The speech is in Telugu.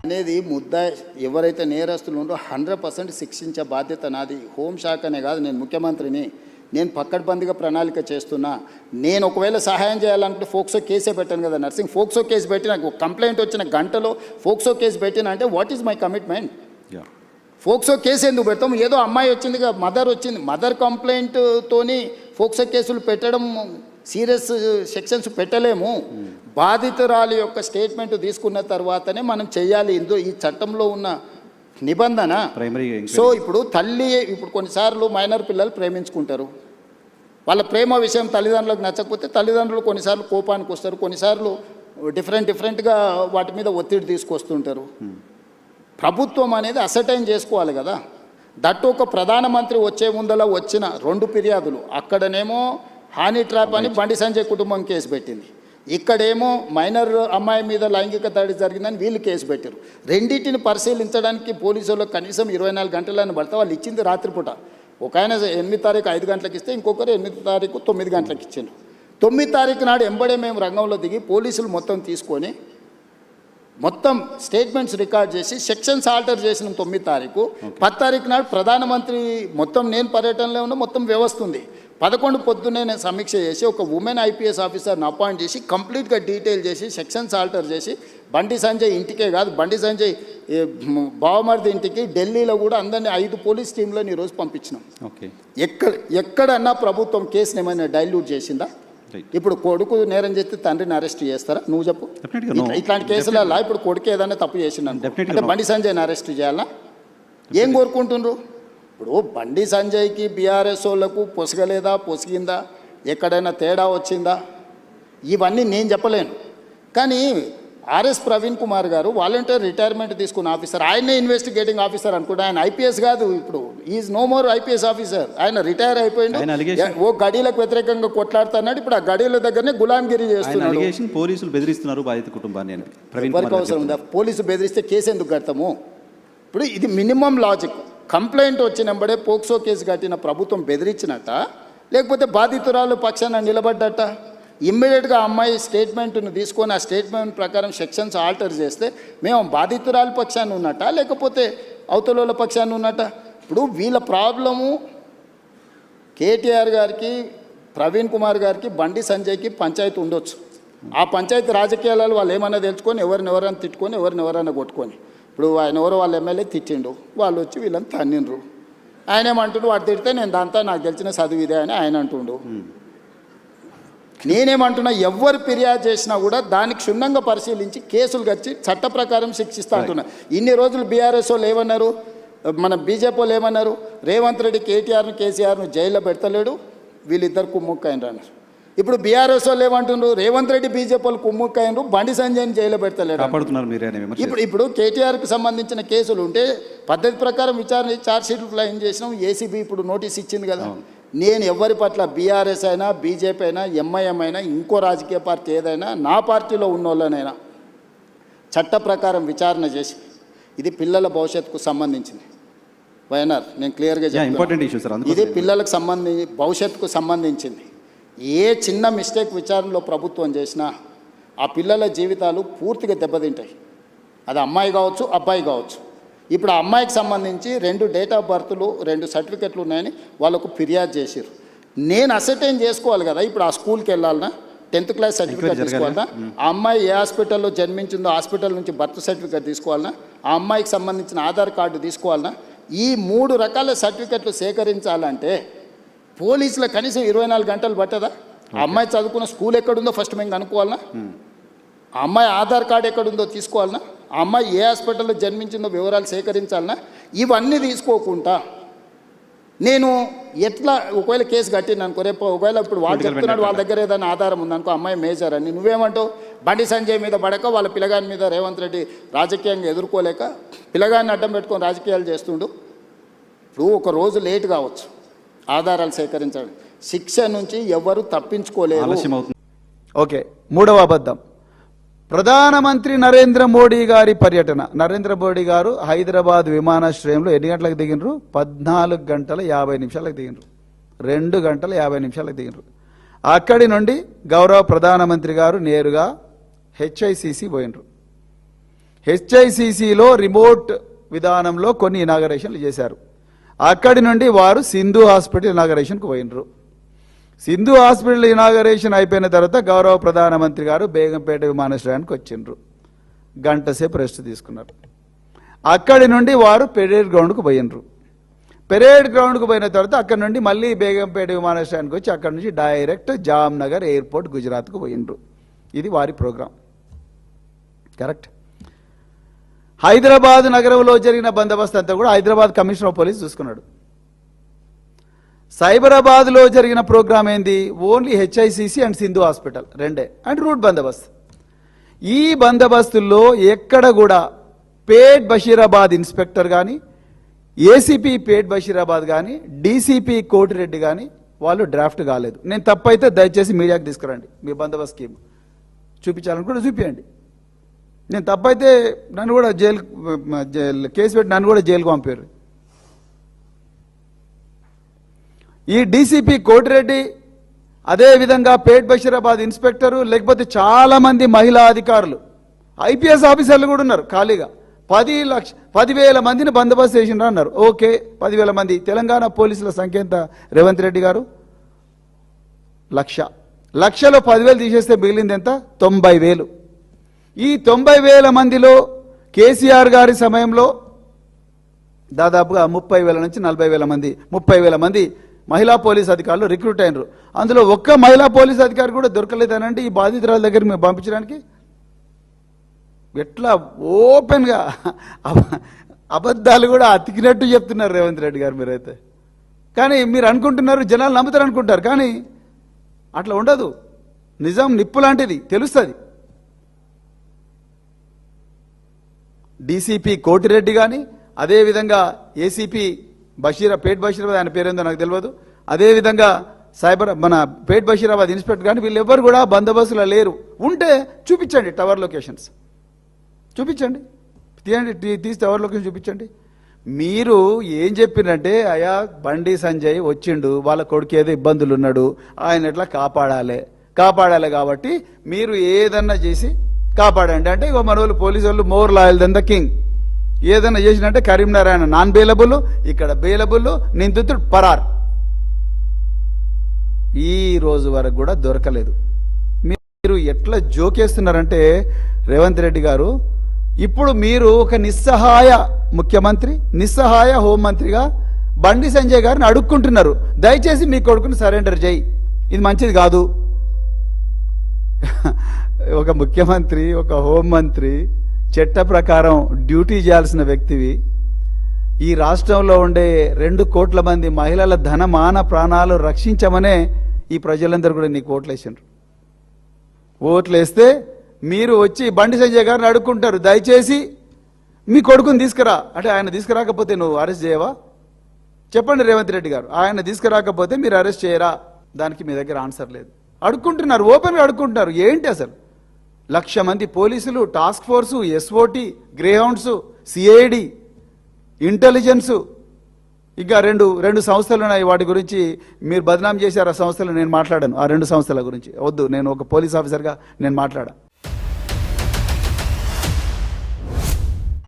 అనేది ముద్ద ఎవరైతే నేరస్తులు ఉన్నారో 100% శిక్షించే బాధ్యత నాది. హోంశాఖనే కాదు, నేను ముఖ్యమంత్రిని, నేను పక్కడ్బందీగా ప్రణాళిక చేస్తున్నా. నేను ఒకవేళ సహాయం చేయాలనుకుంటే ఫోక్సో కేసే పెట్టాను కదా నర్సింగ్. ఫోక్సో కేసు పెట్టి నాకు కంప్లైంట్ వచ్చిన గంటలో ఫోక్సో కేసు పెట్టినా అంటే what is my commitment? POCSO case ఎందుకు పెడతాం? ఏదో అమ్మాయి వచ్చిందిగా, మదర్ వచ్చింది, మదర్ కంప్లైంట్తోని ఫోక్సో కేసులు పెట్టడం సీరియస్ సెక్షన్స్ పెట్టలేము. బాధితురాలి యొక్క స్టేట్మెంట్ తీసుకున్న తర్వాతనే మనం చేయాలి. ఈ చట్టంలో ఉన్న నిబంధన. సో ఇప్పుడు కొన్నిసార్లు మైనర్ పిల్లలు ప్రేమించుకుంటారు. వాళ్ళ ప్రేమ విషయం తల్లిదండ్రులకు నచ్చకపోతే తల్లిదండ్రులు కొన్నిసార్లు కోపానికి వస్తారు, కొన్నిసార్లు డిఫరెంట్గా వాటి మీద ఒత్తిడి తీసుకొస్తుంటారు. ప్రభుత్వం అనేది అసర్టైన్ చేసుకోవాలి కదా. దట్టు ఒక ప్రధానమంత్రి వచ్చే ముందల వచ్చిన 2 ఫిర్యాదులు, అక్కడనేమో హానీ ట్రాప్ అని బండి సంజయ్ కుటుంబం కేసు పెట్టింది, ఇక్కడేమో మైనర్ అమ్మాయి మీద లైంగిక దాడి జరిగిందని వీళ్ళు కేసు పెట్టారు. రెండింటిని పరిశీలించడానికి పోలీసులకు కనీసం 24 గంటలని పడితే వాళ్ళు ఇచ్చింది రాత్రిపూట. ఒక ఆయన 8 తారీఖు 5 గంటలకు ఇస్తే ఇంకొకరు 8 తారీఖు 9 గంటలకు ఇచ్చారు. 9 తారీఖు నాడు ఎంబడే మేము రంగంలో దిగి పోలీసులు మొత్తం తీసుకొని మొత్తం స్టేట్మెంట్స్ రికార్డ్ చేసి సెక్షన్స్ ఆల్టర్ చేసిన 9 తారీఖు. 10 తారీఖు నాడు ప్రధానమంత్రి మొత్తం నేను పర్యటనలో ఉన్న మొత్తం వ్యవస్థ ఉంది. 11 పొద్దున్నే నేను సమీక్ష చేసి ఒక ఉమెన్ ఐపీఎస్ ఆఫీసర్ని అపాయింట్ చేసి కంప్లీట్గా డీటెయిల్ చేసి సెక్షన్స్ ఆల్టర్ చేసి బండి సంజయ్ ఇంటికే కాదు, బండి సంజయ్ బావమరిది ఇంటికి ఢిల్లీలో కూడా అందరినీ 5 పోలీస్ టీంలను ఈరోజు పంపించినాం. ఎక్కడన్నా ప్రభుత్వం కేసుని ఏమైనా డైల్యూట్ చేసిందా? ఇప్పుడు కొడుకు నేరం చేస్తే తండ్రిని అరెస్ట్ చేస్తారా? నువ్వు చెప్పు. ఇట్లాంటి కేసులలో ఇప్పుడు కొడుకు ఏదైనా తప్పు చేసిండు అంటే బండి సంజయ్ని అరెస్ట్ చేయాలా? ఏం కోరుకుంటుండ్రు? ఇప్పుడు బండి సంజయ్కి బీఆర్ఎస్ వాళ్ళకు పొసగలేదా, పొసిగిందా, ఎక్కడైనా తేడా వచ్చిందా, ఇవన్నీ నేను చెప్పలేను. కానీ ఆర్ఎస్ ప్రవీణ్ కుమార్ గారు వాలంటీర్ రిటైర్మెంట్ తీసుకున్న ఆఫీసర్, ఆయనే ఇన్వెస్టిగేటింగ్ ఆఫీసర్ అనుకుంటా. ఆయన ఐపీఎస్ కాదు, ఇప్పుడు is no more IPS officer. ఆయన రిటైర్ అయిపోయింది. ఓ గడీలకు వ్యతిరేకంగా కొట్లాడుతున్నాడు, ఇప్పుడు ఆ గడీల దగ్గరనే గులాంగిరి చేస్తున్నాడు. పోలీసులు బెదిరిస్తున్నారు బాధిత కుటుంబాన్ని. ఎవరికి అవసరం ఉందా? పోలీసు బెదిరిస్తే కేసు ఎందుకు కడతాము? ఇప్పుడు ఇది మినిమం లాజిక్. కంప్లైంట్ వచ్చినప్పుడే పోక్సో కేసు కట్టిన ప్రభుత్వం బెదిరించినట్ట, లేకపోతే బాధితురాలు పక్షాన నిలబడ్డట? ఇమ్మీడియట్గా అమ్మాయి స్టేట్మెంట్ను తీసుకొని ఆ స్టేట్మెంట్ ప్రకారం సెక్షన్స్ ఆల్టర్ చేస్తే మేము బాధితురాలు పక్షాన్ని ఉన్నట్ట, లేకపోతే అవతల పక్షాన్ని ఉన్నట్ట? ఇప్పుడు వీళ్ళ ప్రాబ్లము కేటీఆర్ గారికి, ప్రవీణ్ కుమార్ గారికి, బండి సంజయ్కి పంచాయతీ ఉండొచ్చు. ఆ పంచాయతీ రాజకీయాలలో వాళ్ళు ఏమైనా తెలుసుకొని ఎవరినెవరైనా తిట్టుకొని ఎవరినెవరైనా కొట్టుకొని, ఇప్పుడు ఆయన ఎవరో వాళ్ళ ఎమ్మెల్యే తిట్టిండు, వాళ్ళు వచ్చి వీళ్ళని తన్నిండ్రు. ఆయన ఏమంటుండు, వాడు తిడితే నేను దాంతో నాకు తెలిసిన చదువు ఇదే అని ఆయన అంటుండు. నేనేమంటున్నా, ఎవరు ఫిర్యాదు చేసినా కూడా దానికి క్షుణ్ణంగా పరిశీలించి కేసులు కచ్చి చట్ట ప్రకారం శిక్షిస్తా అంటున్నా. ఇన్ని రోజులు బీఆర్ఎస్ వాళ్ళు ఏమన్నారు, మన బీజేపీ వాళ్ళు ఏమన్నారు, రేవంత్ రెడ్డి కేటీఆర్ను కేసీఆర్ను జైల్లో పెడతలేడు, వీళ్ళిద్దరు కుమ్ముక్కైనరు అన్నారు. ఇప్పుడు బీఆర్ఎస్ వాళ్ళు ఏమంటున్నారు, రేవంత్ రెడ్డి బీజేపీ వాళ్ళు కుమ్ముక్కైనరు, బండి సంజయ్ని జైల్లో పెడతలేడు. ఇప్పుడు కేటీఆర్కి సంబంధించిన కేసులు ఉంటే పద్ధతి ప్రకారం విచారణ ఛార్జ్షీట్లు ఫ్లైన్ చేసినాం. ఏసీబీ ఇప్పుడు నోటీస్ ఇచ్చింది కదా. నేను ఎవరి పట్ల, బీఆర్ఎస్ అయినా, బీజేపీ అయినా, ఎంఐఎం అయినా, ఇంకో రాజకీయ పార్టీ ఏదైనా, నా పార్టీలో ఉన్న వాళ్ళనైనా చట్ట ప్రకారం విచారణ చేసి, ఇది పిల్లల భవిష్యత్తుకు సంబంధించింది. వైఎన్ఆర్ నేను క్లియర్గా చెప్తాను, ఇది పిల్లలకు భవిష్యత్తుకు సంబంధించింది. ఏ చిన్న మిస్టేక్ విచారణలో ప్రభుత్వం చేసినా ఆ పిల్లల జీవితాలు పూర్తిగా దెబ్బతింటాయి. అది అమ్మాయి కావచ్చు, అబ్బాయి కావచ్చు. ఇప్పుడు ఆ అమ్మాయికి సంబంధించి 2 డేట్ ఆఫ్ బర్త్లు, 2 సర్టిఫికెట్లు ఉన్నాయని వాళ్ళకు ఫిర్యాదు చేశారు. నేను అసర్టైన్ చేసుకోవాలి కదా. ఇప్పుడు ఆ స్కూల్కి వెళ్ళాలన్నా, 10th క్లాస్ సర్టిఫికేట్ తీసుకోవాలన్నా, ఆ అమ్మాయి ఏ హాస్పిటల్లో జన్మించిందో హాస్పిటల్ నుంచి బర్త్ సర్టిఫికేట్ తీసుకోవాలన్నా, ఆ అమ్మాయికి సంబంధించిన ఆధార్ కార్డు తీసుకోవాలన్నా, ఈ 3 రకాల సర్టిఫికెట్లు సేకరించాలంటే పోలీసుల కనీసం 24 గంటలు పట్టదా? ఆ అమ్మాయి చదువుకున్న స్కూల్ ఎక్కడుందో ఫస్ట్ మేము కనుక్కోవాలన్నా, ఆ అమ్మాయి ఆధార్ కార్డు ఎక్కడుందో తీసుకోవాలన్నా, ఆ అమ్మాయి ఏ హాస్పిటల్లో జన్మించిందో వివరాలు సేకరించాలన్నా, ఇవన్నీ తీసుకోకుండా నేను ఎట్లా ఒకవేళ కేసు కట్టింది అనుకో, రేపు ఒకవేళ ఇప్పుడు వాళ్ళు చెప్తున్నాడు వాళ్ళ దగ్గర ఏదైనా ఆధారం ఉందనుకో, అమ్మాయి మేజర్ అని, నువ్వేమంటావు? బండి సంజయ్ మీద పడక వాళ్ళ పిల్లగాని మీద రేవంత్ రెడ్డి రాజకీయంగా ఎదుర్కోలేక పిల్లగాన్ని అడ్డం పెట్టుకొని రాజకీయాలు చేస్తుండు. ఇప్పుడు ఒక రోజు లేట్ కావచ్చు ఆధారాలు సేకరించడం, శిక్ష నుంచి ఎవరు తప్పించుకోలేరు. ఓకే, 3వ అబద్ధం. ప్రధానమంత్రి నరేంద్ర మోడీ గారి పర్యటన. నరేంద్ర మోడీ గారు హైదరాబాద్ విమానాశ్రయంలో ఎన్ని గంటలకు దిగినరు? 14 గంటల 50 నిమిషాలకు దిగినరు. 2 గంటల 50 నిమిషాలకు దిగినరు. అక్కడి నుండి గౌరవ ప్రధానమంత్రి గారు నేరుగా హెచ్ఐసిసి పోయినరు. హెచ్ఐసిసిలో రిమోట్ విధానంలో కొన్ని ఇనాగరేషన్లు చేశారు. అక్కడి నుండి వారు సింధు హాస్పిటల్ ఇనాగరేషన్కు పోయినరు. సింధు హాస్పిటల్ ఇనాగరేషన్ అయిపోయిన తర్వాత గౌరవ ప్రధానమంత్రి గారు బేగంపేట విమానాశ్రయానికి వచ్చిండ్రు. గంట సేపు రెస్ట్ తీసుకున్నారు. అక్కడి నుండి వారు పెరేడ్ గ్రౌండ్కు పోయినరు. పెరేడ్ గ్రౌండ్కు పోయిన తర్వాత అక్కడి నుండి మళ్ళీ బేగంపేట విమానాశ్రయానికి వచ్చి అక్కడి నుంచి డైరెక్ట్ జామ్నగర్ ఎయిర్పోర్ట్ గుజరాత్కు పోయినరు. ఇది వారి ప్రోగ్రాం. కరెక్ట్. హైదరాబాద్ నగరంలో జరిగిన బందోబస్తు అంతా కూడా హైదరాబాద్ కమిషనర్ ఆఫ్ పోలీస్ చూసుకున్నాడు. సైబరాబాద్లో జరిగిన ప్రోగ్రాం ఏంది? Only HICC and Sindhu hospital రెండే, అండ్ రూట్ బందోబస్తు. ఈ బందోబస్తుల్లో ఎక్కడ కూడా పేట్ బషీరాబాద్ ఇన్స్పెక్టర్ కానీ, ఏసీపీ పేట్ బషీరాబాద్ కానీ, డీసీపీ కోటిరెడ్డి కానీ వాళ్ళు డ్రాఫ్ట్ కాలేదు. నేను తప్పైతే దయచేసి మీడియాకి తీసుకురండి. మీ బందోబస్తు స్కీమ్ చూపించాలనుకుంటే చూపించండి. నేను తప్పైతే నన్ను కూడా జైలు కేసు పెట్టి నన్ను కూడా జైలుకు పంపారు. ఈ డీసీపీ కోటిరెడ్డి, అదేవిధంగా పేట్ బషీరాబాద్ ఇన్స్పెక్టరు, లేకపోతే చాలామంది మహిళా అధికారులు, ఐపీఎస్ ఆఫీసర్లు కూడా ఉన్నారు ఖాళీగా. 10,000 మందిని బందోబస్తు చేసినారు అన్నారు. ఓకే, 10,000 మంది. తెలంగాణ పోలీసుల సంఖ్య ఎంత రేవంత్ రెడ్డి గారు? 1,00,000. 1,00,000లో 10,000 తీసేస్తే మిగిలింది ఎంత? 90,000. ఈ 90,000 మందిలో కేసీఆర్ గారి సమయంలో దాదాపుగా 30,000 నుంచి 40,000 మంది, 30,000 మంది మహిళా పోలీస్ అధికారులు రిక్రూట్ అయినరు. అందులో ఒక్క మహిళా పోలీస్ అధికారి కూడా దొరకలేదనంటే ఈ బాధితురాల దగ్గర మేము పంపించడానికి ఎట్లా ఓపెన్గా అబద్ధాలు కూడా అతికినట్టు చెప్తున్నారు రేవంత్ రెడ్డి గారు మీరైతే. కానీ మీరు అనుకుంటున్నారు జనాలు నమ్ముతారు అనుకుంటారు, కానీ అట్లా ఉండదు. నిజం నిప్పు లాంటిది, తెలుస్తుంది. డీసీపీ కోటిరెడ్డి కానీ, అదేవిధంగా ఏసీపీ పేట్ బషీరాబాద్, ఆయన పేరేందో నాకు తెలియదు, అదేవిధంగా మన పేట్ బషీరాబాద్ ఇన్స్పెక్టర్ కానీ వీళ్ళు ఎవరు కూడా బందోబస్తులో లేరు. ఉంటే చూపించండి, టవర్ లొకేషన్స్ చూపించండి, తీయండి, తీసి టవర్ లొకేషన్ చూపించండి. మీరు ఏం చెప్పినంటే, అయా బండి సంజయ్ వచ్చిండు, వాళ్ళ కొడుకు ఏదో ఇబ్బందులు ఉన్నాడు, ఆయన ఎట్లా కాపాడాలి కాబట్టి మీరు ఏదన్నా చేసి కాపాడండి అంటే, ఇగో మన వాళ్ళు పోలీసు వాళ్ళు more loyal than the king. ఏదన్నా చేసినంటే కరీంనగర్ ఆయన నాన్ బెయిలబుల్, ఇక్కడ బెయిలబుల్, నిందితుడు పరార్. ఈ రోజు వరకు కూడా దొరకలేదు. మీరు ఎట్లా జోకేస్తున్నారంటే రేవంత్ రెడ్డి గారు, ఇప్పుడు మీరు ఒక నిస్సహాయ ముఖ్యమంత్రి, నిస్సహాయ హోంమంత్రిగా బండి సంజయ్ గారిని అడుక్కుంటున్నారు, దయచేసి మీ కొడుకుని సరెండర్ చేయి, ఇది మంచిది కాదు. ఒక ముఖ్యమంత్రి, ఒక హోంమంత్రి, చట్ట ప్రకారం డ్యూటీ చేయాల్సిన వ్యక్తివి, ఈ రాష్ట్రంలో ఉండే 2 కోట్ల మంది మహిళల ధన మాన ప్రాణాలు రక్షించమనే ఈ ప్రజలందరూ కూడా నీకు ఓట్లేసిండ్రు. ఓట్లేస్తే మీరు వచ్చి బండి సంజయ్ గారిని అడుక్కుంటారు, దయచేసి మీ కొడుకుని తీసుకురా అంటే, ఆయన తీసుకురాకపోతే నువ్వు అరెస్ట్ చేయవా? చెప్పండి రేవంత్ రెడ్డి గారు, ఆయన తీసుకురాకపోతే మీరు అరెస్ట్ చేయరా? దానికి మీ దగ్గర ఆన్సర్ లేదు. అడుక్కుంటున్నారు, ఓపెన్గా అడుక్కుంటున్నారు. ఏంటి అసలు? 1,00,000 మంది పోలీసులు, task force, SOT, Greyhounds, CID, intelligence, ఇంకా రెండు సంస్థలు ఉన్నాయి. వాటి గురించి మీరు బదనాం చేశారు. ఆ సంస్థలు నేను మాట్లాడాను, ఆ 2 సంస్థల గురించి వద్దు, నేను ఒక పోలీస్ ఆఫీసర్గా నేను మాట్లాడా.